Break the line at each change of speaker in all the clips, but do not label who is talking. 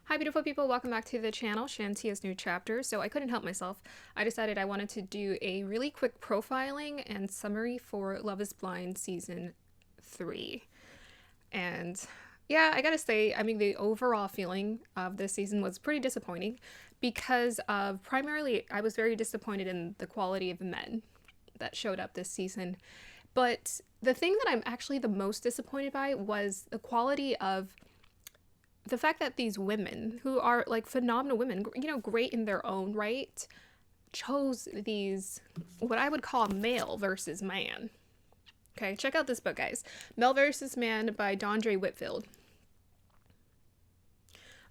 Hi, beautiful people. Welcome back to the channel, Shantia's new chapter. So I couldn't help myself. I decided I wanted to do a really quick profiling and summary for Love is Blind Season 3. And yeah, I gotta say, the overall feeling of this season was pretty disappointing because of primarily, I was very disappointed in the quality of the men that showed up this season. But the thing that I'm actually the most disappointed by was the quality of the fact that these women, who are like phenomenal women, great in their own right, chose these, what I would call male versus man. Okay, check out this book, guys. Male versus Man by Dondre Whitfield.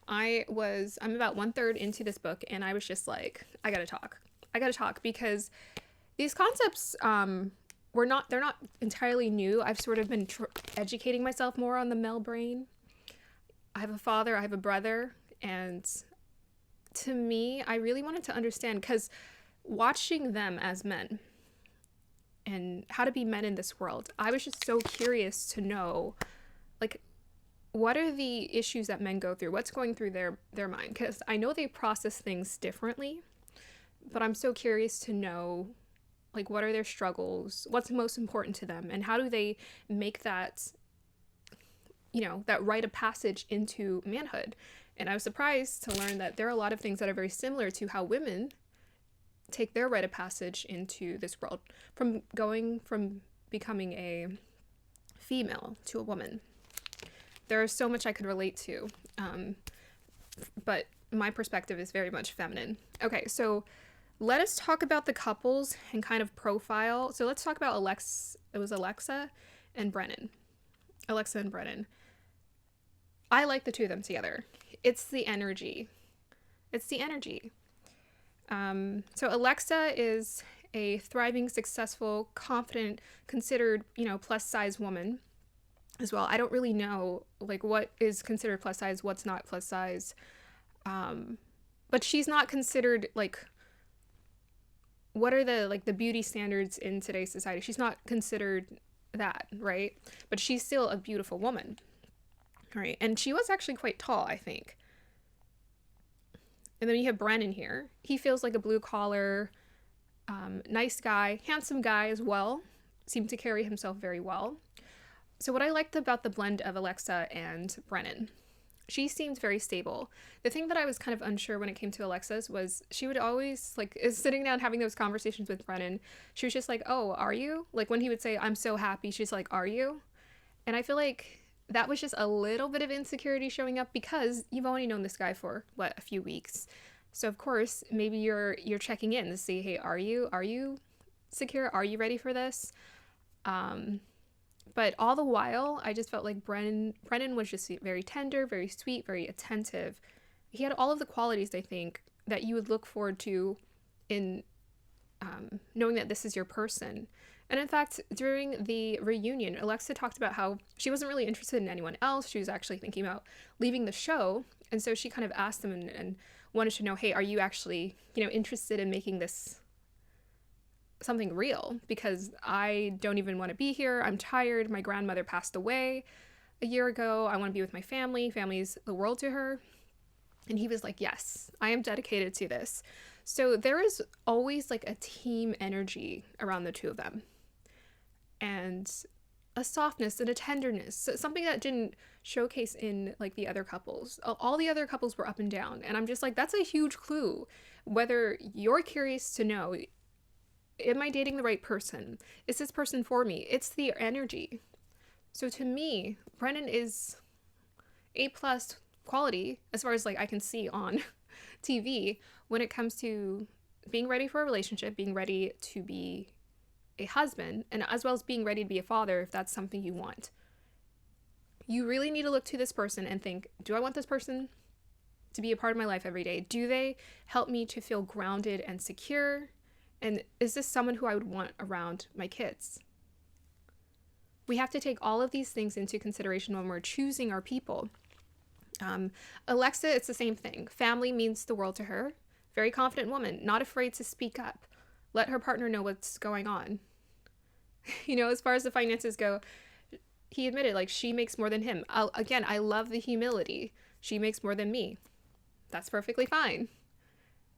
I'm about 1/3 into this book, and I was just like, I gotta talk because these concepts, they're not entirely new. I've sort of been educating myself more on the male brain. I have a father, I have a brother, and to me, I really wanted to understand, because watching them as men and how to be men in this world, I was just so curious to know, like, what are the issues that men go through? What's going through their mind? Because I know they process things differently, but I'm so curious to know, like, what are their struggles? What's most important to them? And how do they make that that rite of passage into manhood? And I was surprised to learn that there are a lot of things that are very similar to how women take their rite of passage into this world, from becoming a female to a woman. There is so much I could relate to, but my perspective is very much feminine. Okay, so let us talk about the couples and kind of profile. So let's talk about Alexa and Brennan. Alexa and Brennan. I like the two of them together. It's the energy. So Alexa is a thriving, successful, confident, considered, plus size woman as well. I don't really know, like, what is considered plus size, what's not plus size. But she's not considered, like, what are the beauty standards in today's society? She's not considered that, right? But she's still a beautiful woman. Right, and she was actually quite tall, I think. And then you have Brennan here. He feels like a blue-collar, nice guy, handsome guy as well. Seemed to carry himself very well. So what I liked about the blend of Alexa and Brennan, she seemed very stable. The thing that I was kind of unsure when it came to Alexa's was she would always, like, is sitting down having those conversations with Brennan. She was just like, oh, are you? Like, when he would say, I'm so happy, she's like, are you? And I feel like that was just a little bit of insecurity showing up because you've only known this guy for, a few weeks. So of course, maybe you're checking in to see, hey, are you secure? Are you ready for this? But all the while, I just felt like Brennan was just very tender, very sweet, very attentive. He had all of the qualities, I think, that you would look forward to in knowing that this is your person. And in fact, during the reunion, Alexa talked about how she wasn't really interested in anyone else. She was actually thinking about leaving the show. And so she kind of asked them and wanted to know, hey, are you actually, interested in making this something real? Because I don't even want to be here. I'm tired. My grandmother passed away a year ago. I want to be with my family. Family's the world to her. And he was like, yes, I am dedicated to this. So there is always like a team energy around the two of them. And a softness and a tenderness, something that didn't showcase in like the other couples. All the other couples were up and down, and I'm just like, that's a huge clue. Whether you're curious to know, am I dating the right person? Is this person for me? It's the energy. So to me, Brennan is A+ quality as far as like I can see on TV when it comes to being ready for a relationship, being ready to be a husband, and as well as being ready to be a father if that's something you want. You really need to look to this person and think, do I want this person to be a part of my life every day? Do they help me to feel grounded and secure? And is this someone who I would want around my kids? We have to take all of these things into consideration when we're choosing our people. Alexa, it's the same thing. Family means the world to her. Very confident woman, not afraid to speak up. Let her partner know what's going on. As far as the finances go, he admitted, like, she makes more than him. I love the humility. She makes more than me. That's perfectly fine.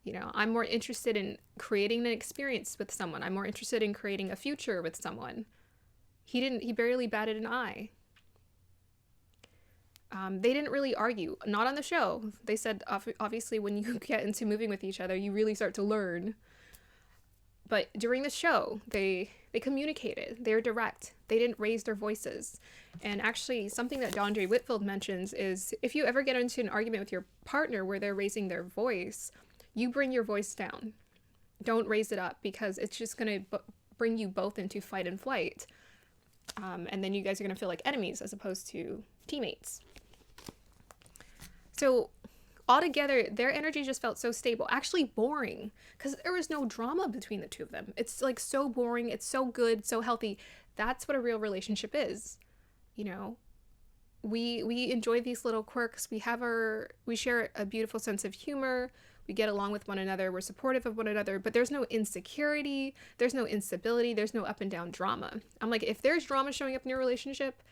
You know, I'm more interested in creating an experience with someone. I'm more interested in creating a future with someone. He barely batted an eye. They didn't really argue, not on the show. They said, obviously, when you get into moving with each other, you really start to learn. But during the show, they communicated. They were direct. They didn't raise their voices. And actually, something that Dondre Whitfield mentions is if you ever get into an argument with your partner where they're raising their voice, you bring your voice down. Don't raise it up, because it's just going to bring you both into fight and flight. And then you guys are going to feel like enemies as opposed to teammates. So altogether, their energy just felt so stable, actually boring, because there was no drama between the two of them. It's like so boring. It's so good, so healthy. That's what a real relationship is. You know, we enjoy these little quirks. We share a beautiful sense of humor. We get along with one another. We're supportive of one another, but there's no insecurity. There's no instability. There's no up and down drama. I'm like, if there's drama showing up in your relationship,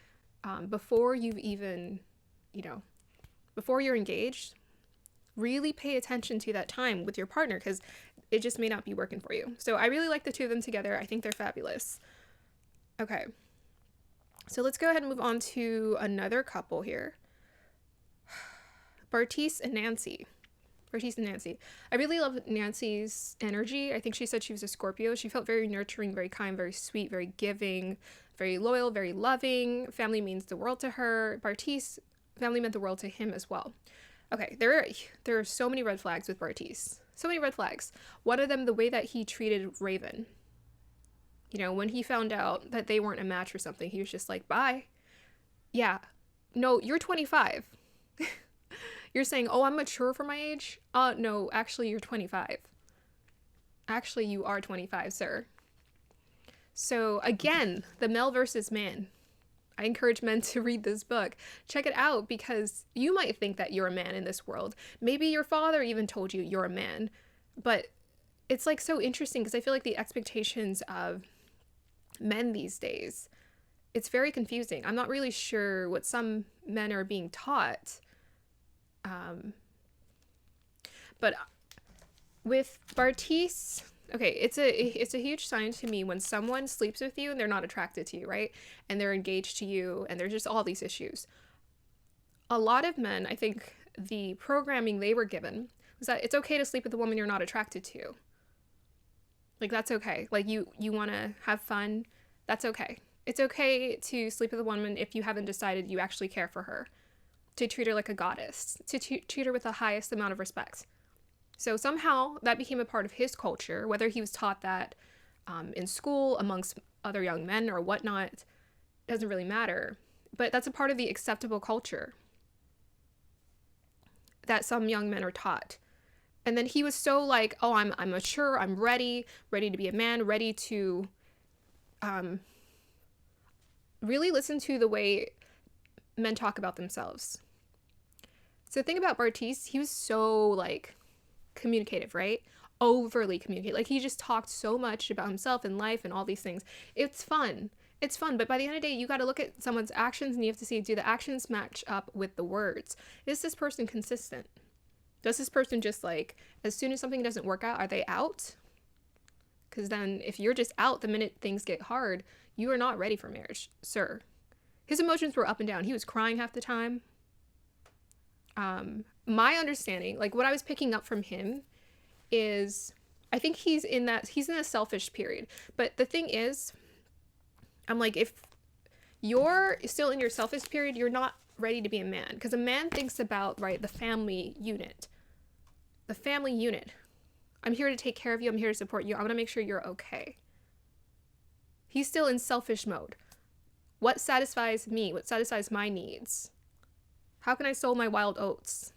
before you've even, before you're engaged, really pay attention to that time with your partner, because it just may not be working for you. So I really like the two of them together. I think they're fabulous. Okay. So let's go ahead and move on to another couple here. Bartise and Nancy. I really love Nancy's energy. I think she said she was a Scorpio. She felt very nurturing, very kind, very sweet, very giving, very loyal, very loving. Family means the world to her. Bartise, family meant the world to him as well. Okay, there are so many red flags with Bartise. So many red flags. One of them, the way that he treated Raven. When he found out that they weren't a match or something, he was just like, bye. Yeah. No, you're 25. You're saying, oh, I'm mature for my age? No, actually, you're 25. Actually, you are 25, sir. So, again, the male versus man. I encourage men to read this book. Check it out, because you might think that you're a man in this world. Maybe your father even told you you're a man. But it's like so interesting, because I feel like the expectations of men these days, it's very confusing. I'm not really sure what some men are being taught. But with Bartise, okay, it's a huge sign to me when someone sleeps with you and they're not attracted to you, right? And they're engaged to you, and there's just all these issues. A lot of men, I think the programming they were given was that it's okay to sleep with a woman you're not attracted to. Like, that's okay. Like, you want to have fun, that's okay. It's okay to sleep with a woman if you haven't decided you actually care for her. To treat her like a goddess. To treat her with the highest amount of respect. So somehow that became a part of his culture, whether he was taught that in school amongst other young men or whatnot, doesn't really matter. But that's a part of the acceptable culture that some young men are taught. And then he was so like, oh, I'm mature, I'm ready to be a man, ready to really listen to the way men talk about themselves. So the thing about Bartise, he was so like communicative, right? Overly communicative. Like, he just talked so much about himself and life and all these things. It's fun, but by the end of the day, you got to look at someone's actions and you have to see, do the actions match up with the words? Is this person consistent? Does this person just like, as soon as something doesn't work out, are they out? Because then if you're just out the minute things get hard, you are not ready for marriage, sir. His emotions were up and down. He was crying half the time. My understanding, like what I was picking up from him, is I think he's in a selfish period. But the thing is, I'm like, if you're still in your selfish period, you're not ready to be a man. Because a man thinks about, right, the family unit. The family unit. I'm here to take care of you. I'm here to support you. I want to make sure you're okay. He's still in selfish mode. What satisfies me? What satisfies my needs? How can I sow my wild oats?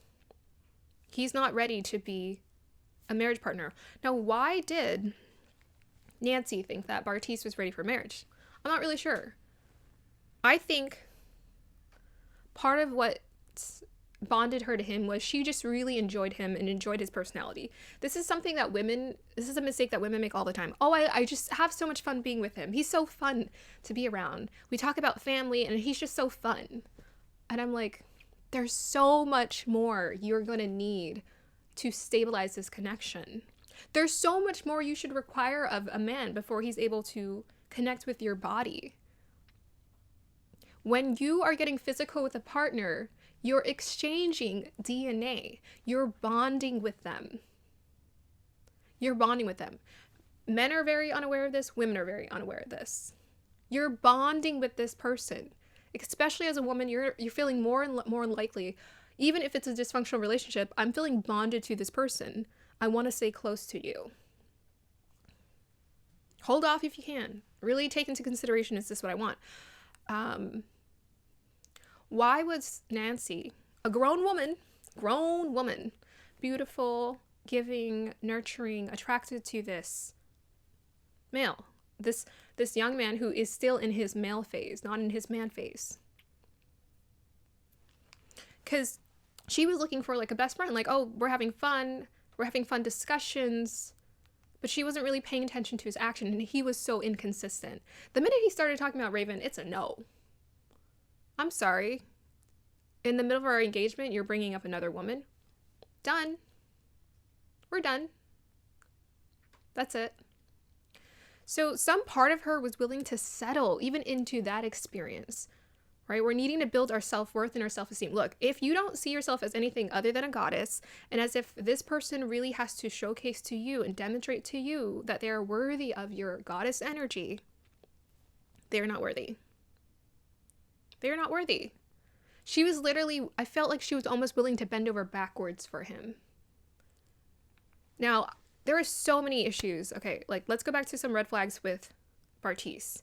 He's not ready to be a marriage partner. Now, why did Nancy think that Bartise was ready for marriage? I'm not really sure. I think part of what bonded her to him was she just really enjoyed him and enjoyed his personality. This is a mistake that women make all the time. Oh, I just have so much fun being with him. He's so fun to be around. We talk about family and he's just so fun. And I'm like, There's so much more you're going to need to stabilize this connection. There's so much more you should require of a man before he's able to connect with your body. When you are getting physical with a partner, you're exchanging DNA. You're bonding with them. You're bonding with them. Men are very unaware of this. Women are very unaware of this. You're bonding with this person. Especially as a woman, you're feeling more and more likely, even if it's a dysfunctional relationship, I'm feeling bonded to this person. I want to stay close to you. Hold off if you can. Really take into consideration, is this what I want? Why was Nancy, a grown woman, beautiful, giving, nurturing, attracted to this male, this young man who is still in his male phase, not in his man phase? Because she was looking for like a best friend, like, oh, we're having fun discussions, but she wasn't really paying attention to his action, and he was so inconsistent. The minute he started talking about Raven, it's a no. I'm sorry. In the middle of our engagement, you're bringing up another woman. Done. We're done. That's it. So some part of her was willing to settle even into that experience, right? We're needing to build our self-worth and our self-esteem. Look, if you don't see yourself as anything other than a goddess, and as if this person really has to showcase to you and demonstrate to you that they are worthy of your goddess energy, they are not worthy. They are not worthy. She was literally, I felt like she was almost willing to bend over backwards for him. Now, there are so many issues. Okay, like let's go back to some red flags with Bartise.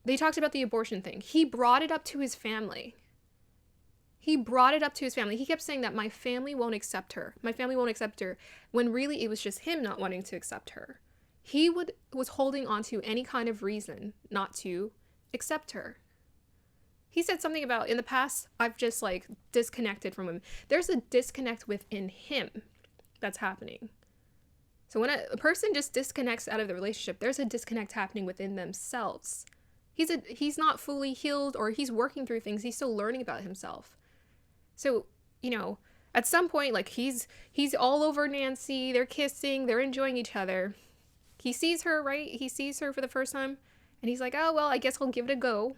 They talked about the abortion thing. He brought it up to his family. He kept saying that my family won't accept her. My family won't accept her. When really it was just him not wanting to accept her. He was holding on to any kind of reason not to accept her. He said something about, in the past, I've just like disconnected from him. There's a disconnect within him that's happening. So when a person just disconnects out of the relationship, there's a disconnect happening within themselves. He's not fully healed, or he's working through things. He's still learning about himself. So, you know, at some point, like he's all over Nancy. They're kissing. They're enjoying each other. He sees her, right? He sees her for the first time. And he's like, oh, well, I guess I'll give it a go.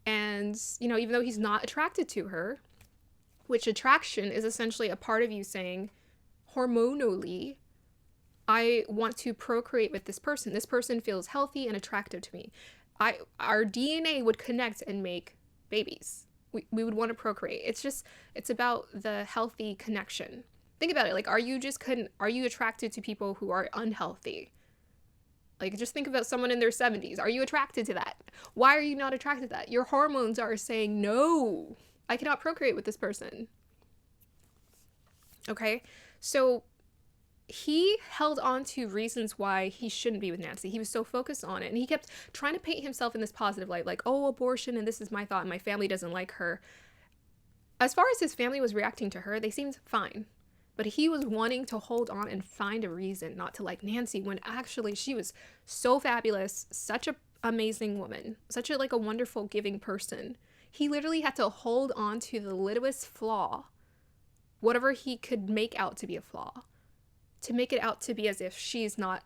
And, you know, even though he's not attracted to her, which attraction is essentially a part of you saying, hormonally, I want to procreate with this person. This person feels healthy and attractive to me. Our DNA would connect and make babies. We would want to procreate. It's about the healthy connection. Think about it. Like, are you attracted to people who are unhealthy? Like, just think about someone in their 70s. Are you attracted to that? Why are you not attracted to that? Your hormones are saying, no, I cannot procreate with this person. Okay? So he held on to reasons why he shouldn't be with Nancy. He was so focused on it. And he kept trying to paint himself in this positive light. Like, oh, abortion, and this is my thought, and my family doesn't like her. As far as his family was reacting to her, they seemed fine. But he was wanting to hold on and find a reason not to like Nancy, when actually she was so fabulous, such an amazing woman, such a wonderful, giving person. He literally had to hold on to the littlest flaw, whatever he could make out to be a flaw, to make it out to be as if she's not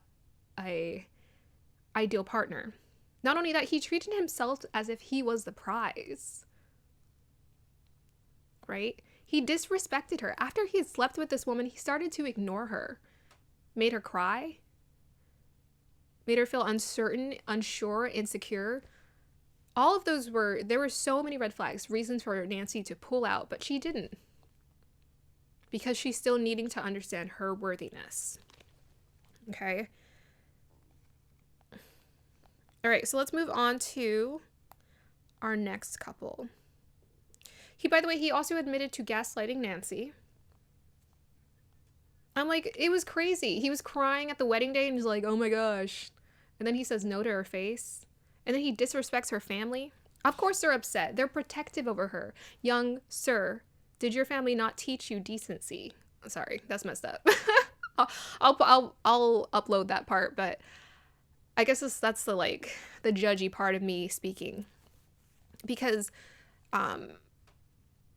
a ideal partner. Not only that, he treated himself as if he was the prize, right? He disrespected her. After he had slept with this woman, he started to ignore her. Made her cry. Made her feel uncertain, unsure, insecure. All of those there were so many red flags, reasons for Nancy to pull out, but she didn't. Because she's still needing to understand her worthiness. Okay? All right, so let's move on to our next couple. By the way, he also admitted to gaslighting Nancy. I'm like, it was crazy. He was crying at the wedding day and he's like, oh my gosh. And then he says no to her face. And then he disrespects her family. Of course they're upset. They're protective over her. Young sir, did your family not teach you decency? Sorry, that's messed up. I'll upload that part, but I guess that's the judgy part of me speaking. Because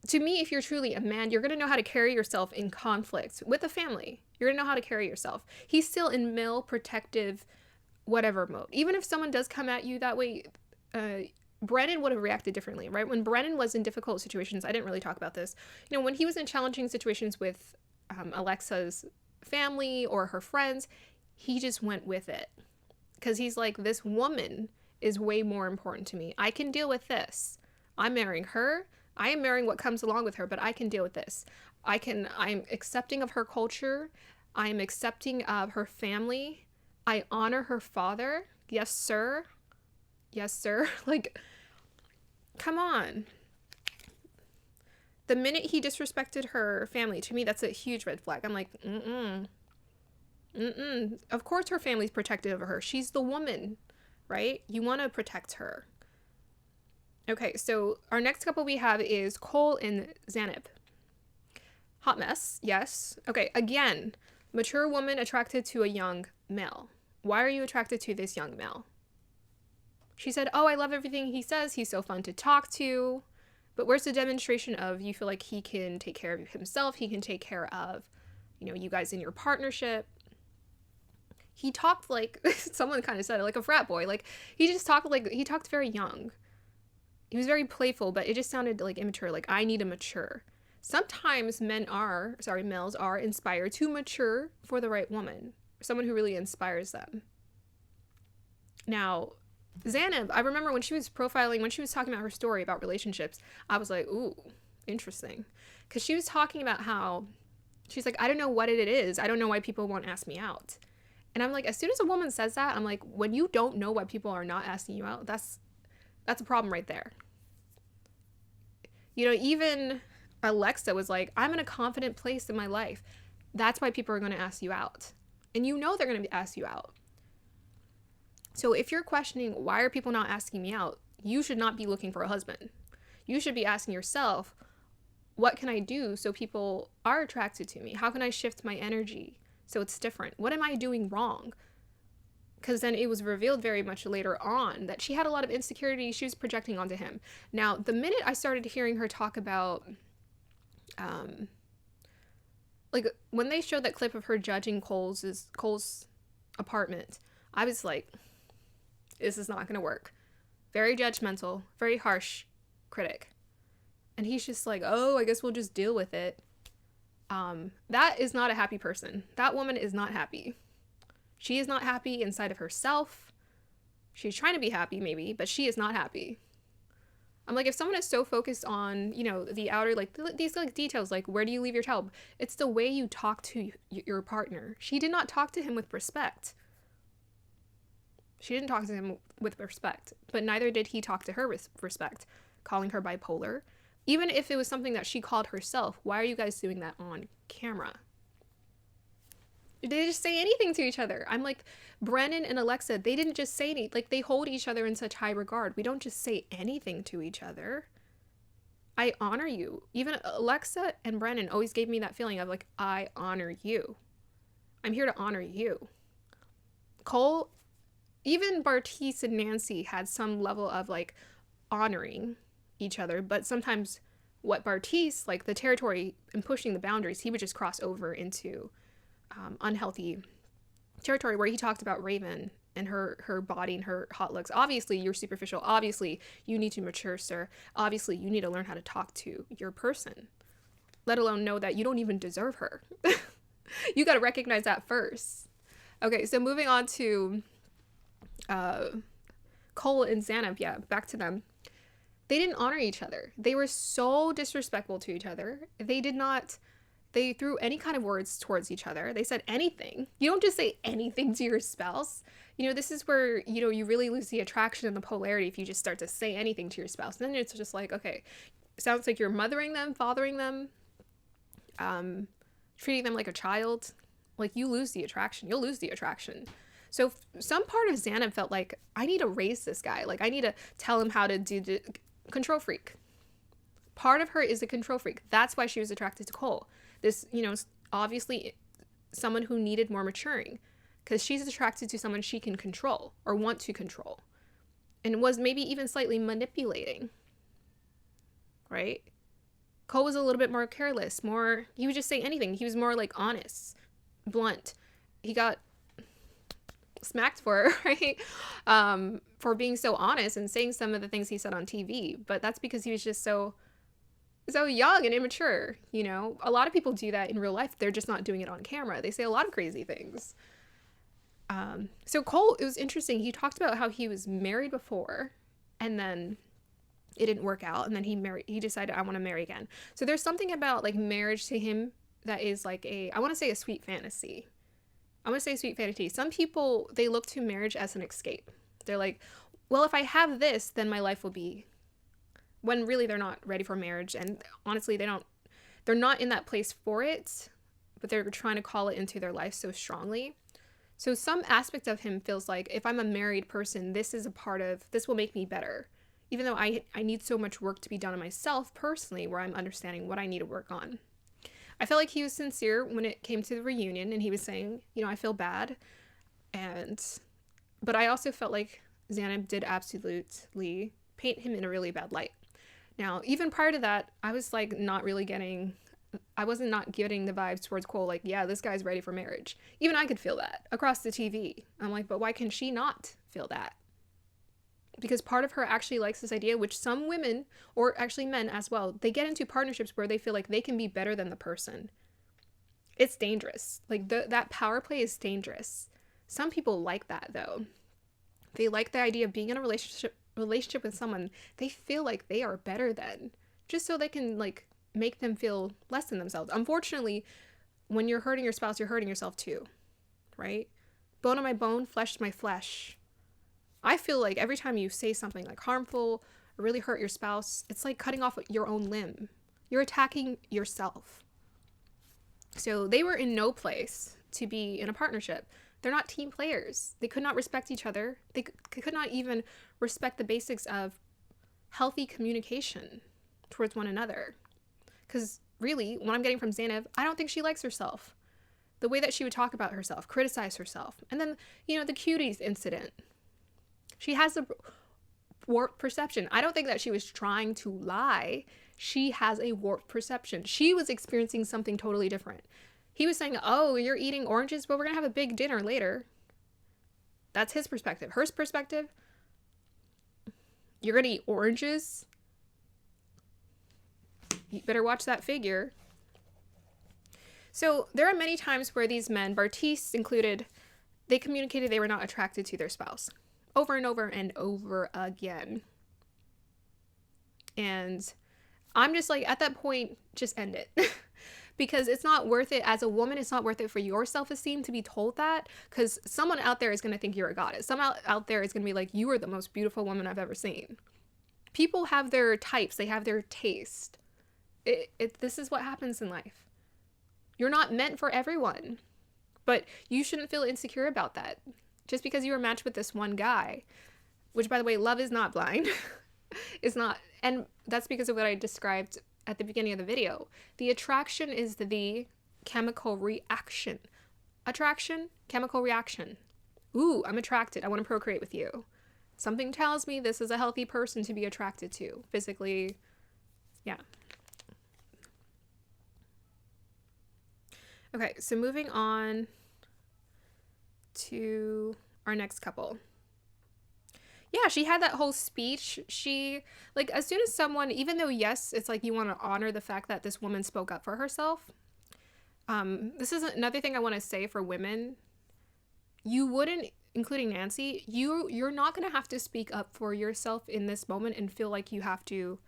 to me, if you're truly a man, you're going to know how to carry yourself in conflict with a family. You're going to know how to carry yourself. He's still in male protective whatever mode. Even if someone does come at you that way, Brennan would have reacted differently, right? When Brennan was in difficult situations, I didn't really talk about this. You know, when he was in challenging situations with Alexa's family or her friends, he just went with it. Because he's like, this woman is way more important to me. I can deal with this. I'm marrying her. I am marrying what comes along with her, but I can deal with this. I'm accepting of her culture. I'm accepting of her family. I honor her father. Yes, sir. Yes, sir. Like, come on. The minute he disrespected her family, to me, that's a huge red flag. I'm like, Of course her family's protective of her. She's the woman, right? You want to protect her. Okay, so our next couple we have is Cole and Zanab. Hot mess, yes. Okay, again, mature woman attracted to a young male. Why are you attracted to this young male? She said, oh, I love everything he says. He's so fun to talk to. But where's the demonstration of you feel like he can take care of himself? He can take care of, you know, you guys in your partnership. He talked like, someone kind of said it, like a frat boy. Like, he talked very young. He was very playful, but it just sounded like immature. Like, I need to mature. Sometimes males are inspired to mature for the right woman. Someone who really inspires them. Now, Zanab, I remember when she was talking about her story about relationships, I was like, ooh, interesting. Because she was talking about how, she's like, I don't know what it is. I don't know why people won't ask me out. And I'm like, as soon as a woman says that, I'm like, when you don't know why people are not asking you out, that's a problem right there. You know, even Alexa was like, I'm in a confident place in my life. That's why people are going to ask you out. And you know they're going to ask you out. So if you're questioning, why are people not asking me out? You should not be looking for a husband. You should be asking yourself, what can I do so people are attracted to me? How can I shift my energy so it's different? What am I doing wrong? Because then it was revealed very much later on that she had a lot of insecurity she was projecting onto him. Now, the minute I started hearing her talk about, like when they showed that clip of her judging Cole's apartment, I was like, this is not going to work. Very judgmental, very harsh critic. And he's just like, oh, I guess we'll just deal with it. That is not a happy person. That woman is not happy. She is not happy inside of herself. She's trying to be happy, maybe, but she is not happy. I'm like, if someone is so focused on, you know, the outer, like, these, like, details, like, where do you leave your towel? It's the way you talk to your partner. She did not talk to him with respect. She didn't talk to him with respect, but neither did he talk to her with respect, calling her bipolar. Even if it was something that she called herself, why are you guys doing that on camera? Did they just say anything to each other? I'm like, Brennan and Alexa, they didn't just say anything. Like, they hold each other in such high regard. We don't just say anything to each other. I honor you. Even Alexa and Brennan always gave me that feeling of like, I honor you. I'm here to honor you. Cole, even Bartice and Nancy had some level of like honoring each other, but sometimes what Bartice, like the territory and pushing the boundaries, he would just cross over into unhealthy territory where he talked about Raven and her body and her hot looks. Obviously, you're superficial. Obviously, you need to mature, sir. Obviously, you need to learn how to talk to your person, let alone know that you don't even deserve her. You got to recognize that first. Okay, so moving on to Cole and Zanab. Yeah, back to them. They didn't honor each other. They were so disrespectful to each other. They threw any kind of words towards each other. They said anything. You don't just say anything to your spouse. You know, this is where, you know, you really lose the attraction and the polarity if you just start to say anything to your spouse. Then it's just like, okay, sounds like you're mothering them, fathering them, treating them like a child. Like, you lose the attraction. You'll lose the attraction. So some part of Zanab felt like, I need to raise this guy. Like, I need to tell him how to do control freak. Part of her is a control freak. That's why she was attracted to Cole. This, you know, obviously someone who needed more maturing, because she's attracted to someone she can control or want to control, and was maybe even slightly manipulating, right? Cole was a little bit more careless, he would just say anything. He was more like honest, blunt. He got smacked for it, right? For being so honest and saying some of the things he said on TV. But that's because he was just so young and immature, you know? A lot of people do that in real life. They're just not doing it on camera. They say a lot of crazy things. So Cole, it was interesting. He talked about how he was married before and then it didn't work out. And then he decided, I want to marry again. So there's something about like marriage to him that is like I want to say a sweet fantasy. Some people, they look to marriage as an escape. They're like, well, if I have this, then my life will be, when really they're not ready for marriage. And honestly, they're not in that place for it, but they're trying to call it into their life so strongly. So some aspect of him feels like, if I'm a married person, this will make me better. Even though I need so much work to be done on myself personally, where I'm understanding what I need to work on. I felt like he was sincere when it came to the reunion, and he was saying, you know, I feel bad. But I also felt like Xana did absolutely paint him in a really bad light. Now, even prior to that, I was like not getting the vibes towards Cole, like, yeah, this guy's ready for marriage. Even I could feel that across the TV. I'm like, but why can she not feel that? Because part of her actually likes this idea, which some women, or actually men as well, they get into partnerships where they feel like they can be better than the person. It's dangerous. Like that power play is dangerous. Some people like that though. They like the idea of being in a relationship with someone they feel like they are better than, just so they can like make them feel less than themselves. Unfortunately, when you're hurting your spouse, you're hurting yourself too, right? Bone of my bone, flesh to my flesh. I feel like every time you say something like harmful or really hurt your spouse, it's like cutting off your own limb. You're attacking yourself. So they were in no place to be in a partnership. They're not team players. They could not respect each other. They could not even respect the basics of healthy communication towards one another. Because really, what I'm getting from Xana, I don't think she likes herself. The way that she would talk about herself, criticize herself. And then, you know, the cuties incident. She has a warped perception. I don't think that she was trying to lie. She has a warped perception. She was experiencing something totally different. He was saying, oh, you're eating oranges, but we're going to have a big dinner later. That's his perspective. Her perspective, you're going to eat oranges? You better watch that figure. So there are many times where these men, Bartise included, they communicated they were not attracted to their spouse. Over and over and over again. And I'm just like, at that point, just end it. Because it's not worth it. As a woman, it's not worth it for your self-esteem to be told that. Because someone out there is going to think you're a goddess. Someone out there is going to be like, you are the most beautiful woman I've ever seen. People have their types. They have their taste. This is what happens in life. You're not meant for everyone. But you shouldn't feel insecure about that. Just because you were matched with this one guy, which, by the way, love is not blind. It's not. And that's because of what I described at the beginning of the video. The attraction is the chemical reaction. Attraction, chemical reaction. Ooh, I'm attracted. I want to procreate with you. Something tells me this is a healthy person to be attracted to. Physically, yeah. Okay, so moving on to our next couple. Yeah, she had that whole speech. She, like, as soon as someone, even though, yes, it's like you want to honor the fact that this woman spoke up for herself. This is another thing I want to say for women. You wouldn't, including Nancy, you're not going to have to speak up for yourself in this moment and feel like you have to,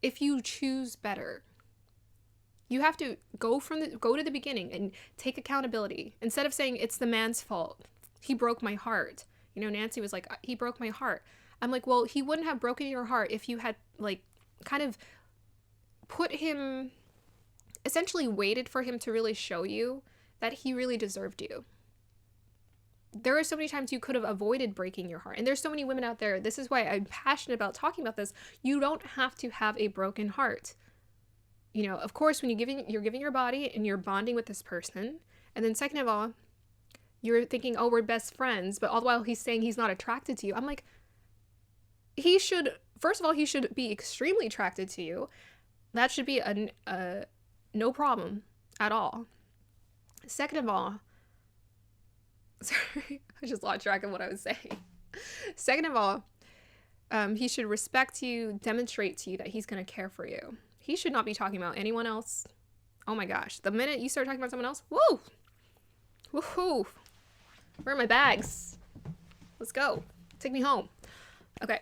if you choose better. You have to go to the beginning and take accountability. Instead of saying it's the man's fault. He broke my heart. You know, Nancy was like, he broke my heart. I'm like, well, he wouldn't have broken your heart if you had, like, kind of put him, essentially waited for him to really show you that he really deserved you. There are so many times you could have avoided breaking your heart. And there's so many women out there. This is why I'm passionate about talking about this. You don't have to have a broken heart. You know, of course, when you're giving your body and you're bonding with this person. And then second of all, you're thinking, oh, we're best friends. But all the while he's saying he's not attracted to you. I'm like, first of all, he should be extremely attracted to you. That should be a no problem at all. Second of all, sorry, I just lost track of what I was saying. Second of all, he should respect you, demonstrate to you that he's going to care for you. He should not be talking about anyone else. Oh my gosh. The minute you start talking about someone else, woo! Woohoo! Where are my bags? Let's go. Take me home. Okay.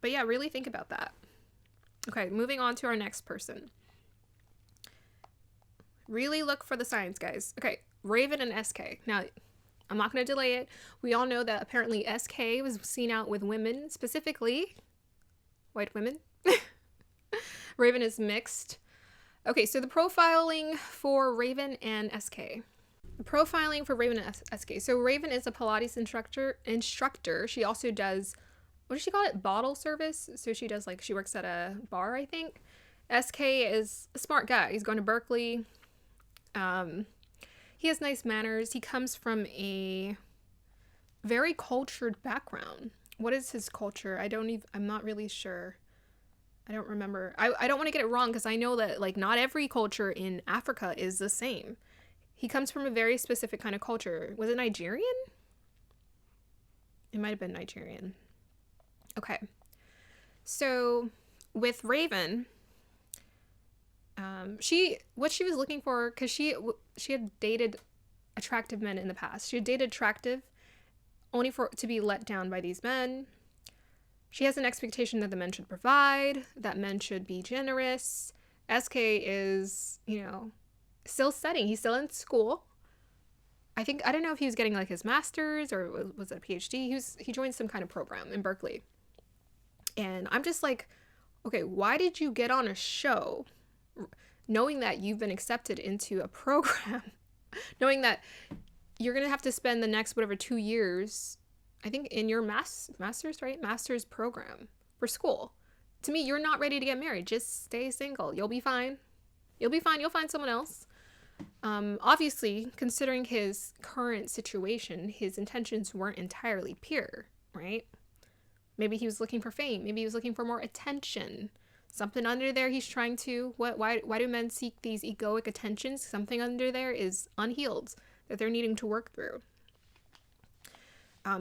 But yeah, really think about that. Okay, moving on to our next person. Really look for the signs, guys. Okay, Raven and SK. Now, I'm not going to delay it. We all know that apparently SK was seen out with women, specifically white women. Raven is mixed. Okay, so the profiling for Raven and SK. The profiling for Raven and SK. So Raven is a Pilates instructor. She also does, what does she call it? Bottle service. So she does, like, she works at a bar, I think. SK is a smart guy. He's going to Berkeley. He has nice manners. He comes from a very cultured background. What is his culture? I'm not really sure. I don't remember. I don't want to get it wrong because I know that, like, not every culture in Africa is the same. He comes from a very specific kind of culture. Was it Nigerian? It might have been Nigerian. Okay. So with Raven, what she was looking for, because she had dated attractive men in the past. She had dated attractive only to be let down by these men. She has an expectation that the men should provide, that men should be generous. SK is, still studying. He's still in school. I don't know if he was getting like his master's or was it a PhD. He joined some kind of program in Berkeley. And I'm just like, okay, why did you get on a show knowing that you've been accepted into a program, knowing that you're going to have to spend the next 2 years, I think, in your master's, right? Master's program for school. To me, you're not ready to get married. Just stay single. You'll be fine. You'll be fine. You'll find someone else. Obviously, considering his current situation, his intentions weren't entirely pure, right? Maybe he was looking for fame. Maybe he was looking for more attention. Something under there he's trying to... Why do men seek these egoic attentions? Something under there is unhealed that they're needing to work through.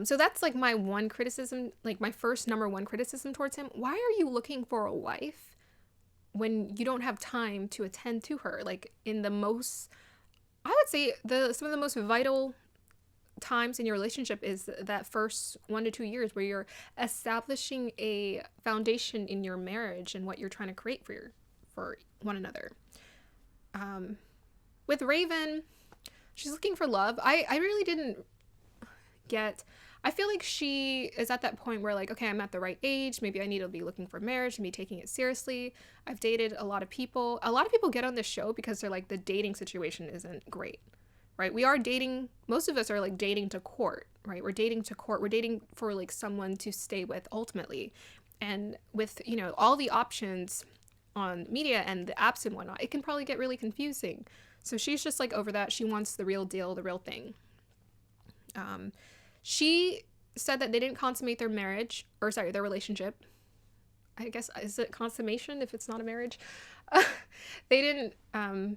So that's like my one criticism, like my first number one criticism towards him. Why are you looking for a wife when you don't have time to attend to her? Like in the most... I would say some of the most vital times in your relationship is that first 1 to 2 years where you're establishing a foundation in your marriage and what you're trying to create for one another. With Raven, she's looking for love. I really didn't get... I feel like she is at that point where, like, okay, I'm at the right age. Maybe I need to be looking for marriage and be taking it seriously. I've dated a lot of people. A lot of people get on this show because they're like, the dating situation isn't great, right? We are dating. Most of us are like dating to court, right? We're dating to court. We're dating for like someone to stay with ultimately. And with, all the options on media and the apps and whatnot, it can probably get really confusing. So she's just like over that. She wants the real deal, the real thing. She said that they didn't consummate their their relationship. I guess, is it consummation if it's not a marriage? They didn't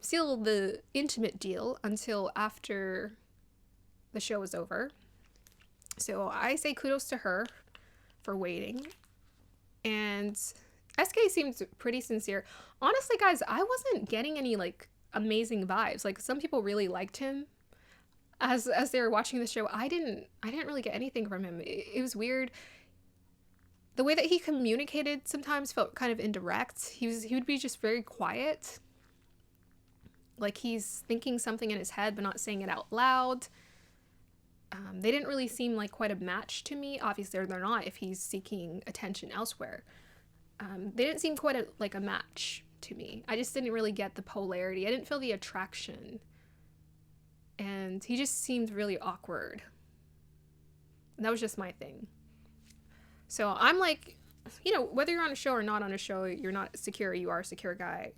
seal the intimate deal until after the show was over. So I say kudos to her for waiting. And SK seems pretty sincere. Honestly, guys, I wasn't getting any like amazing vibes. Like some people really liked him. As they were watching the show, I didn't really get anything from him. It was weird. The way that he communicated sometimes felt kind of indirect. He would be just very quiet. Like he's thinking something in his head but not saying it out loud. They didn't really seem like quite a match to me. Obviously, they're not if he's seeking attention elsewhere. They didn't seem quite a match to me. I just didn't really get the polarity. I didn't feel the attraction. And he just seemed really awkward. And that was just my thing. So I'm like, whether you're on a show or not on a show, you're not secure, you are a secure guy.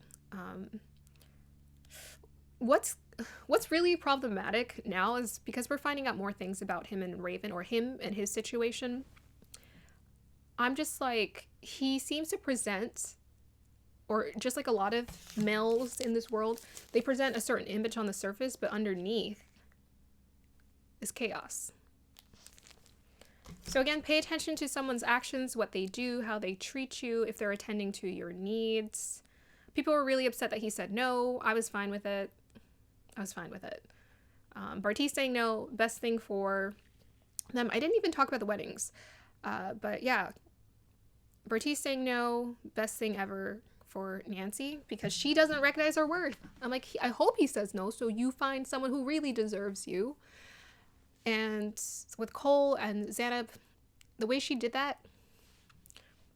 What's really problematic now is because we're finding out more things about him and Raven, or him and his situation. I'm just like, he seems to present or just like a lot of males in this world, they present a certain image on the surface, but underneath is chaos. So again, pay attention to someone's actions, what they do, how they treat you, if they're attending to your needs. People were really upset that he said no. I was fine with it. Barty's saying no, best thing for them. I didn't even talk about the weddings. But yeah, Barty's saying no, best thing ever for Nancy, because she doesn't recognize her worth. I'm like, I hope he says no, so you find someone who really deserves you. And with Cole and Xanab, the way she did that,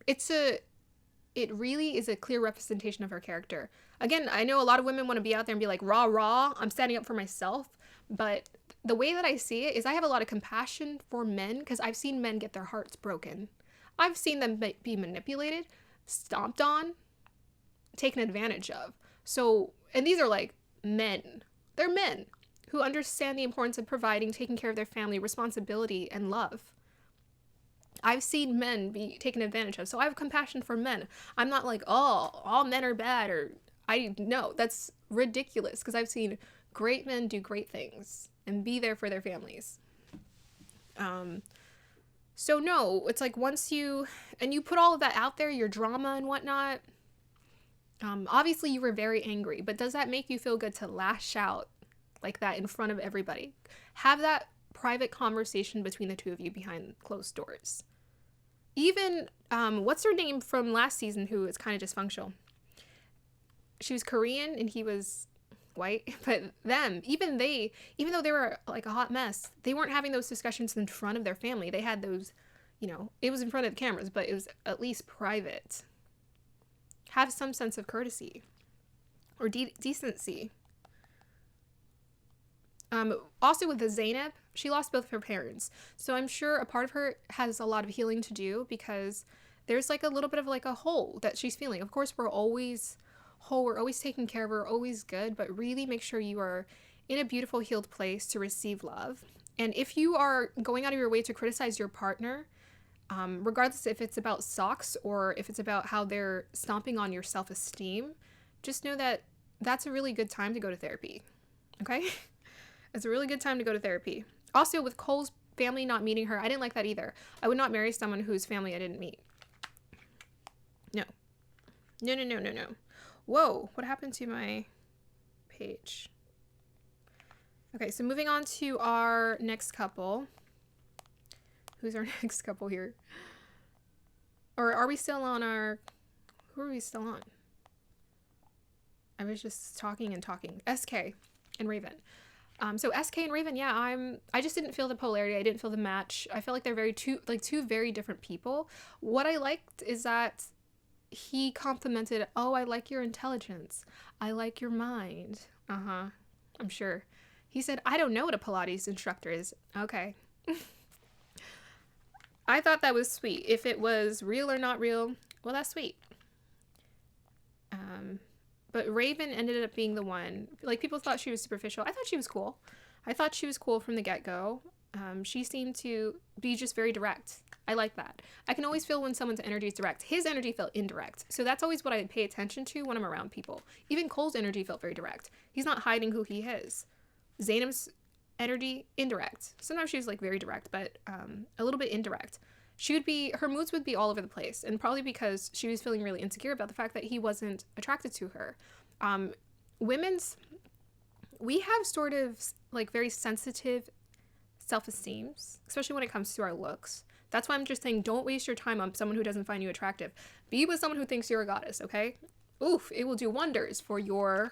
it really is a clear representation of her character. Again, I know a lot of women want to be out there and be like, rah, rah, I'm standing up for myself. But the way that I see it is I have a lot of compassion for men because I've seen men get their hearts broken. I've seen them be manipulated, stomped on, taken advantage of. So, and these are like men. They're men who understand the importance of providing, taking care of their family, responsibility, and love. I've seen men be taken advantage of. So I have compassion for men. I'm not like, oh, all men are bad, or no, that's ridiculous because I've seen great men do great things and be there for their families. So no, it's like once you put all of that out there, your drama and whatnot, obviously you were very angry, but does that make you feel good to lash out like that in front of everybody? Have that private conversation between the two of you behind closed doors. Even, what's her name from last season who is kind of dysfunctional? She was Korean and he was white, but even though they were like a hot mess, they weren't having those discussions in front of their family. They had those, it was in front of the cameras, but it was at least private. Have some sense of courtesy or decency. Also with the Zainab, she lost both of her parents. So I'm sure a part of her has a lot of healing to do because there's like a little bit of like a hole that she's feeling. Of course, we're always whole, we're always taking care of her, always good, but really make sure you are in a beautiful, healed place to receive love. And if you are going out of your way to criticize your partner, regardless if it's about socks or if it's about how they're stomping on your self-esteem, just know that that's a really good time to go to therapy. Okay? It's a really good time to go to therapy. Also, with Cole's family not meeting her, I didn't like that either. I would not marry someone whose family I didn't meet. No. No. Whoa, what happened to my page? Okay, so moving on to our next couple. Who's our next couple here? Or are we still on our... Who are we still on? I was just talking. SK and Raven. So SK and Raven, yeah, I just didn't feel the polarity. I didn't feel the match. I felt like they're two very different people. What I liked is that he complimented, oh, I like your intelligence. I like your mind. I'm sure. He said, I don't know what a Pilates instructor is. Okay. I thought that was sweet. If it was real or not real, well, that's sweet. But Raven ended up being the one, like, people thought she was superficial. I thought she was cool. I thought she was cool from the get-go. She seemed to be just very direct. I like that. I can always feel when someone's energy is direct. His energy felt indirect. So that's always what I pay attention to when I'm around people. Even Cole's energy felt very direct. He's not hiding who he is. Zainab's energy, indirect. Sometimes she's like very direct, but a little bit indirect. Her moods would be all over the place, and probably because she was feeling really insecure about the fact that he wasn't attracted to her. We have sort of like very sensitive self-esteems, especially when it comes to our looks. That's why I'm just saying, don't waste your time on someone who doesn't find you attractive. Be with someone who thinks you're a goddess, okay? Oof, it will do wonders for your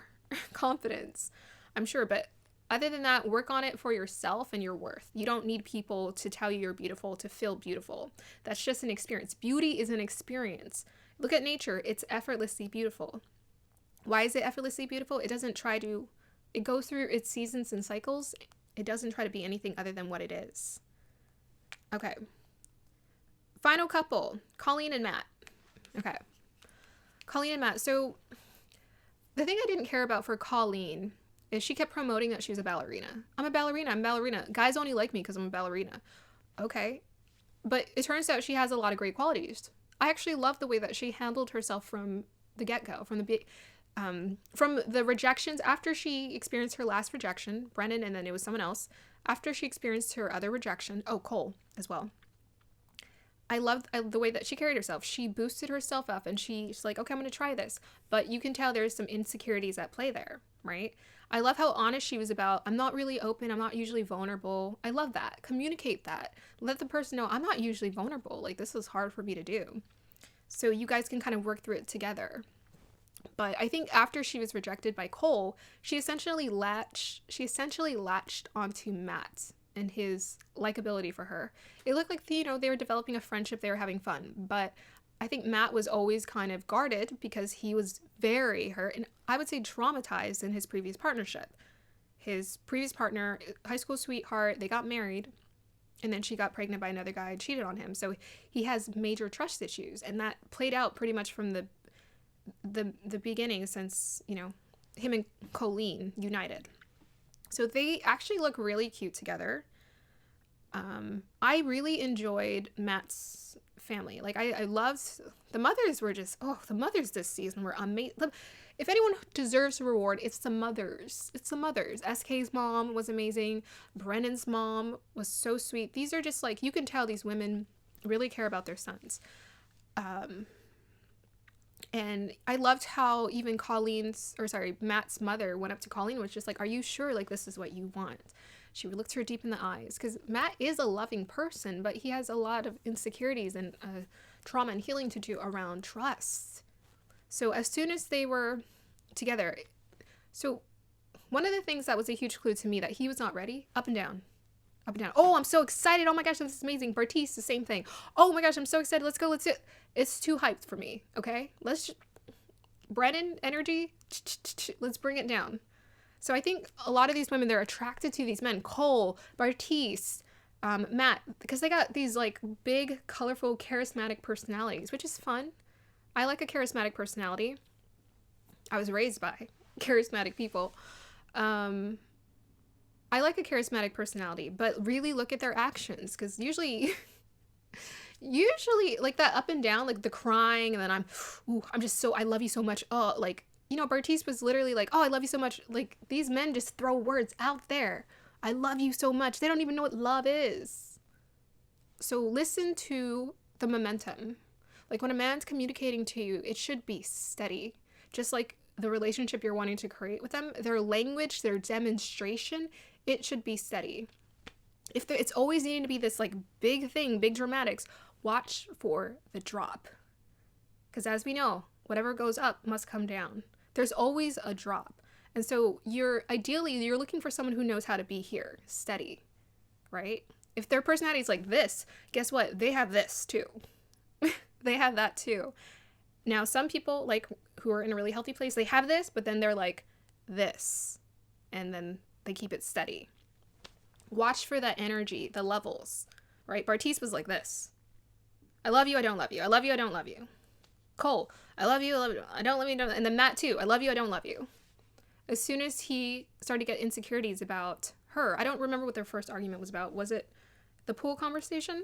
confidence, I'm sure, but other than that, work on it for yourself and your worth. You don't need people to tell you you're beautiful to feel beautiful. That's just an experience. Beauty is an experience. Look at nature. It's effortlessly beautiful. Why is it effortlessly beautiful? It goes through its seasons and cycles. It doesn't try to be anything other than what it is. Okay. Final couple, Colleen and Matt. Okay. Colleen and Matt. So the thing I didn't care about for Colleen is she kept promoting that she was a ballerina. I'm a ballerina. Guys only like me because I'm a ballerina. Okay. But it turns out she has a lot of great qualities. I actually love the way that she handled herself from the get-go, from the rejections after she experienced her last rejection, Brennan, and then it was someone else. After she experienced her other rejection, Cole as well. I loved the way that she carried herself. She boosted herself up and she's like, okay, I'm going to try this. But you can tell there's some insecurities at play there, right? I love how honest she was about, I'm not really open. I'm not usually vulnerable. I love that. Communicate that. Let the person know I'm not usually vulnerable. Like, this is hard for me to do. So you guys can kind of work through it together. But I think after she was rejected by Cole, she essentially latched onto Matt and his likability for her. It looked like they were developing a friendship, they were having fun, but I think Matt was always kind of guarded because he was very hurt and I would say traumatized in his previous partnership. His previous partner, high school sweetheart, they got married and then she got pregnant by another guy and cheated on him. So he has major trust issues, and that played out pretty much from the beginning, since him and Colleen united. So they actually look really cute together. I really enjoyed Matt's family. Like, I loved the mothers. The mothers this season were amazing. If anyone deserves a reward, it's the mothers. SK's mom was amazing. Brennan's mom was so sweet. These are just like, you can tell these women really care about their sons. And I loved how even Matt's mother went up to Colleen and was just like, are you sure, like, this is what you want? She looked her deep in the eyes, because Matt is a loving person, but he has a lot of insecurities and trauma and healing to do around trust. So as soon as they were together, so one of the things that was a huge clue to me that he was not ready, up and down. Oh, I'm so excited. Oh my gosh, this is amazing. Bartiz, the same thing. Oh my gosh, I'm so excited. Let's go. Let's do it. It's too hyped for me. Okay. Brennan energy. Let's bring it down. So I think a lot of these women, they're attracted to these men. Cole, Bartiz, Matt, because they got these like big, colorful, charismatic personalities, which is fun. I like a charismatic personality. I was raised by charismatic people. I like a charismatic personality, but really look at their actions, because usually like that up and down, like the crying, and then I love you so much. Oh, like, Bartiz was literally like, oh, I love you so much. Like, these men just throw words out there. I love you so much. They don't even know what love is. So listen to the momentum. Like, when a man's communicating to you, it should be steady. Just like the relationship you're wanting to create with them, their language, their demonstration, it should be steady. If it's always needing to be this like big thing, big dramatics, watch for the drop. Because as we know, whatever goes up must come down. There's always a drop. And so you're looking for someone who knows how to be here, steady, right? If their personality is like this, guess what? They have this too. They have that too. Now, some people, like, who are in a really healthy place, they have this, but then they're like this, and then they keep it steady. Watch for that energy, the levels, right? Bartiz was like this. I love you, I don't love you. I love you, I don't love you. Cole, I love you, I don't love you. And then Matt too. I love you, I don't love you. As soon as he started to get insecurities about her, I don't remember what their first argument was about. Was it the pool conversation?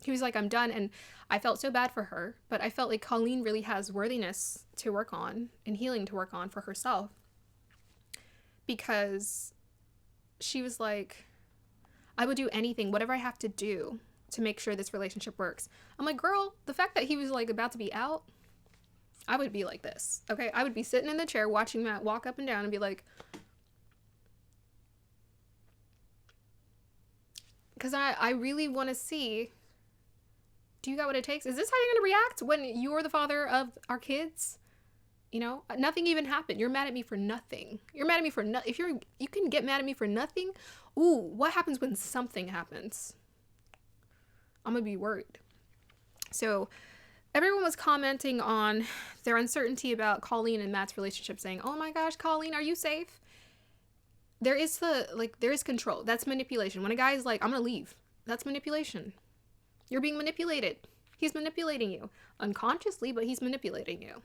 He was like, I'm done. And I felt so bad for her, but I felt like Colleen really has worthiness to work on and healing to work on for herself, because she was like, I would do anything, whatever I have to do to make sure this relationship works. I'm like, girl, the fact that he was like about to be out, I would be like this. Okay. I would be sitting in the chair watching Matt walk up and down and be like, because I really want to see, do you got what it takes? Is this how you're going to react when you're the father of our kids? Nothing even happened. You're mad at me for nothing. You're mad at me for nothing. If you can get mad at me for nothing. Ooh, what happens when something happens? I'm going to be worried. So everyone was commenting on their uncertainty about Colleen and Matt's relationship, saying, oh my gosh, Colleen, are you safe? There is control. That's manipulation. When a guy is like, I'm going to leave, that's manipulation. You're being manipulated. He's manipulating you unconsciously, but he's manipulating you.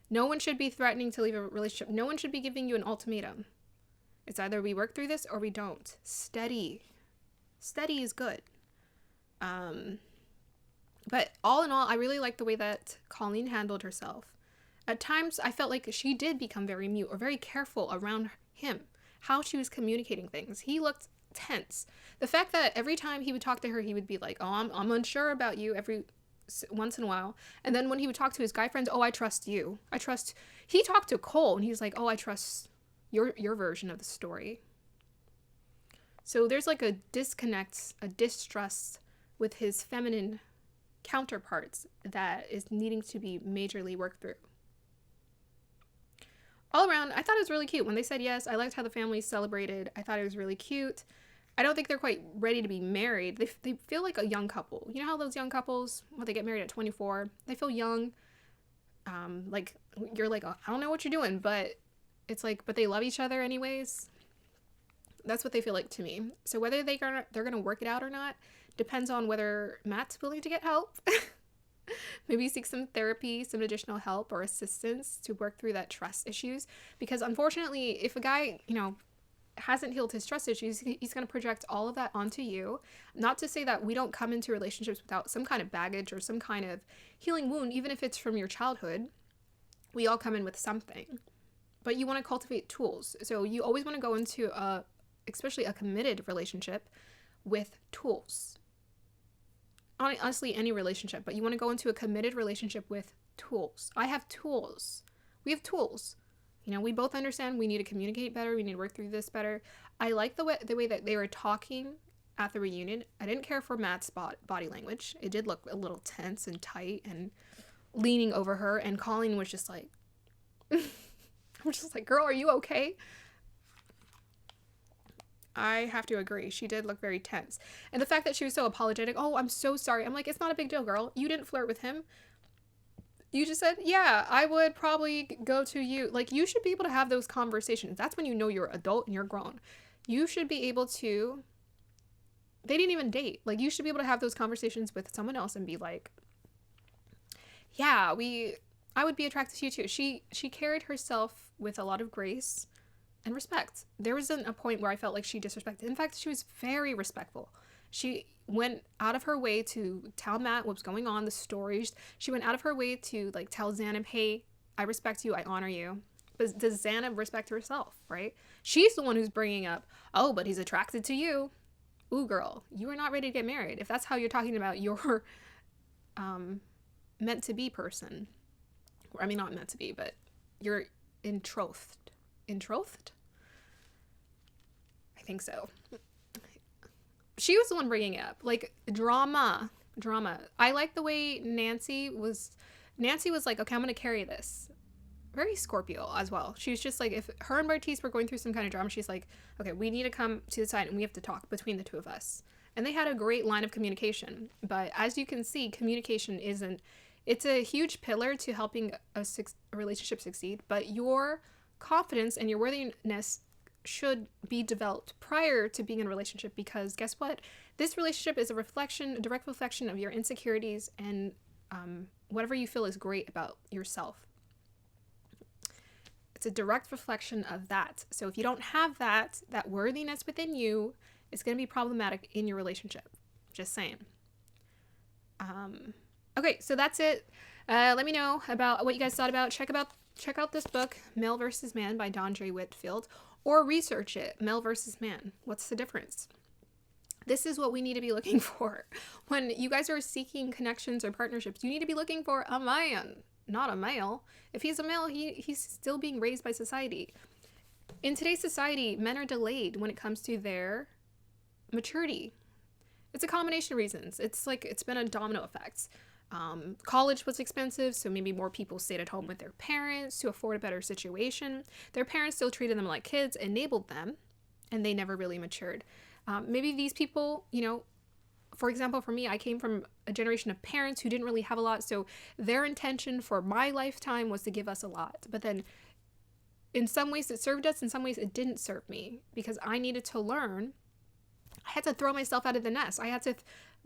No one should be threatening to leave a relationship. No one should be giving you an ultimatum. It's either we work through this or we don't. Steady. Steady is good. But all in all, I really like the way that Colleen handled herself. At times, I felt like she did become very mute or very careful around him, how she was communicating things. He looked tense. The fact that every time he would talk to her, he would be like, oh, I'm unsure about you every once in a while. And then when he would talk to his guy friends, oh, I trust you. He talked to Cole and he's like, oh, I trust your version of the story. So there's like a disconnect, a distrust with his feminine counterparts that is needing to be majorly worked through. All around, I thought it was really cute. When they said yes, I liked how the family celebrated. I thought it was really cute. I don't think they're quite ready to be married. They feel like a young couple. You know how those young couples, when they get married at 24, they feel young. Like, you're like, oh, I don't know what you're doing, but it's like, but they love each other anyways. That's what they feel like to me. So whether they're gonna work it out or not depends on whether Matt's willing to get help. Maybe seek some therapy, some additional help or assistance to work through that trust issues. Because unfortunately, if a guy, hasn't healed his trust issues, he's going to project all of that onto you. Not to say that we don't come into relationships without some kind of baggage or some kind of healing wound, even if it's from your childhood. We all come in with something. But you want to cultivate tools. So you always want to go into especially a committed relationship with tools. Honestly, any relationship, but you want to go into a committed relationship with tools. I have tools. We have tools. We both understand we need to communicate better. We need to work through this better. I like the way that they were talking at the reunion. I didn't care for Matt's body language. It did look a little tense and tight and leaning over her. And Colleen was just like, I'm just like, girl, are you okay? I have to agree. She did look very tense. And the fact that she was so apologetic, oh, I'm so sorry. I'm like, it's not a big deal, girl. You didn't flirt with him. You just said, yeah, I would probably go to you. Like, you should be able to have those conversations. That's when you know you're adult and you're grown. You should be able to, they didn't even date. Like, you should be able to have those conversations with someone else and be like, yeah, I would be attracted to you too. She carried herself with a lot of grace and respect. There wasn't a point where I felt like she disrespected. In fact, she was very respectful. She went out of her way to tell Matt what was going on, the stories. She went out of her way to like tell Xanab, hey, I respect you, I honor you. But does Xanab respect herself, right? She's the one who's bringing up, oh, but he's attracted to you. Ooh, girl, you are not ready to get married. If that's how you're talking about your meant to be person. I mean, not meant to be, but you're betrothed. Betrothed? I think so. She was the one bringing it up. Like, drama. I like the way Nancy was like, okay, I'm going to carry this. Very Scorpio as well. She was just like, if her and Bartiz were going through some kind of drama, she's like, okay, we need to come to the side and we have to talk between the two of us. And they had a great line of communication. But as you can see, communication it's a huge pillar to helping a relationship succeed. But your confidence and your worthiness should be developed prior to being in a relationship, because guess what? This relationship is a direct reflection of your insecurities and whatever you feel is great about yourself. It's a direct reflection of that. So if you don't have that worthiness within you, it's going to be problematic in your relationship. Just saying. Okay, so that's it. Let me know about what you guys thought about. Check out this book, Male vs. Man by Don J. Whitfield, or research it, Male vs. Man. What's the difference? This is what we need to be looking for. When you guys are seeking connections or partnerships, you need to be looking for a man, not a male. If he's a male, he's still being raised by society. In today's society, men are delayed when it comes to their maturity. It's a combination of reasons. It's like, it's been a domino effect. College was expensive, so maybe more people stayed at home with their parents to afford a better situation. Their parents still treated them like kids, enabled them, and they never really matured. Maybe these people, for example, for me, I came from a generation of parents who didn't really have a lot, so their intention for my lifetime was to give us a lot. But then in some ways it served us, in some ways it didn't serve me, because I needed to learn. I had to throw myself out of the nest. I had to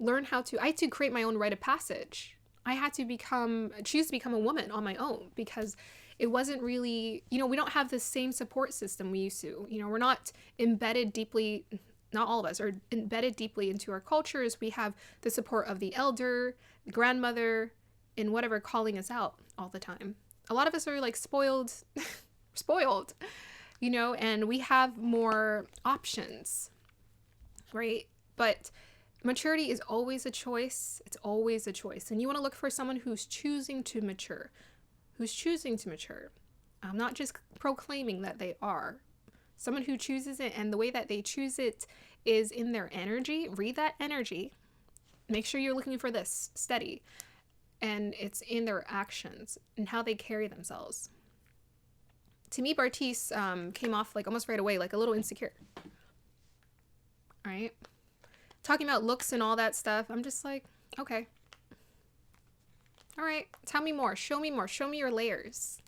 I had to create my own rite of passage. I had to choose to become a woman on my own, because it wasn't really, we don't have the same support system we used to. We're not embedded deeply, not all of us are embedded deeply into our cultures. We have the support of the elder, the grandmother, and whatever calling us out all the time. A lot of us are like spoiled, spoiled, you know, and we have more options, right? But maturity is always a choice. It's always a choice. And you want to look for someone who's choosing to mature, not just proclaiming that they are. Someone who chooses it, and the way that they choose it is in their energy. Read that energy. Make sure you're looking for this steady. And it's in their actions and how they carry themselves. To me, Bartise came off like almost right away, like a little insecure. All right. Talking about looks and all that stuff. I'm just like, okay. All right. Tell me more. Show me more. Show me your layers.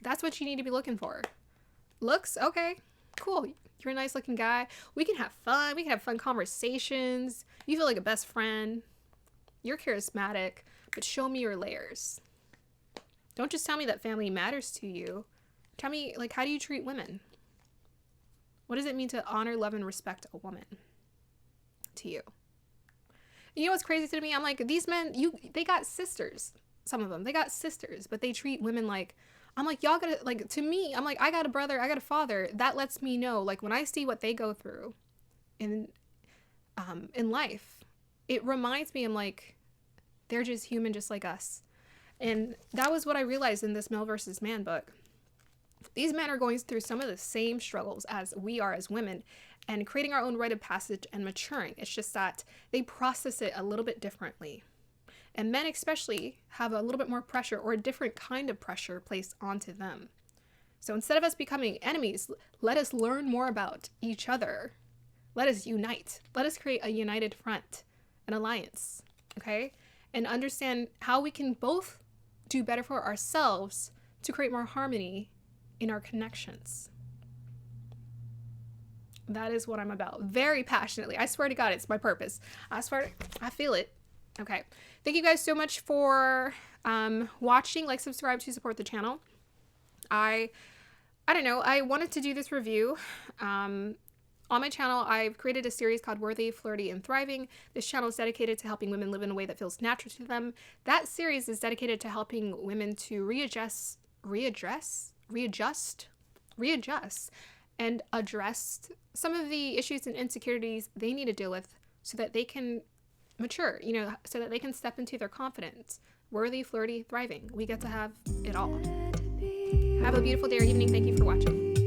That's what you need to be looking for. Looks? Okay. Cool. You're a nice looking guy. We can have fun. We can have fun conversations. You feel like a best friend. You're charismatic, but show me your layers. Don't just tell me that family matters to you. Tell me, like, how do you treat women? What does it mean to honor, love, and respect a woman to you? You know what's crazy to me? I'm like, these men, they got sisters. Some of them, they got sisters, but they treat women like, I'm like, y'all gotta, like, to me, I'm like, I got a brother, I got a father. That lets me know, like, when I see what they go through in life, it reminds me, I'm like, they're just human just like us. And that was what I realized in this Male versus Man book. These men are going through some of the same struggles as we are as women, and creating our own rite of passage and maturing. It's just that they process it a little bit differently. And men especially have a little bit more pressure, or a different kind of pressure placed onto them. So instead of us becoming enemies, let us learn more about each other. Let us unite. Let us create a united front, an alliance, okay? And understand how we can both do better for ourselves to create more harmony in our connections. That is what I'm about. Very passionately. I swear to God, it's my purpose. I feel it. Okay. Thank you guys so much for watching. Like, subscribe to support the channel. I don't know. I wanted to do this review. On my channel, I've created a series called Worthy, Flirty, and Thriving. This channel is dedicated to helping women live in a way that feels natural to them. That series is dedicated to helping women to readjust, and address some of the issues and insecurities they need to deal with so that they can mature, you know, so that they can step into their confidence. Worthy, flirty, thriving. We get to have it all. Have a beautiful day or evening. Thank you for watching.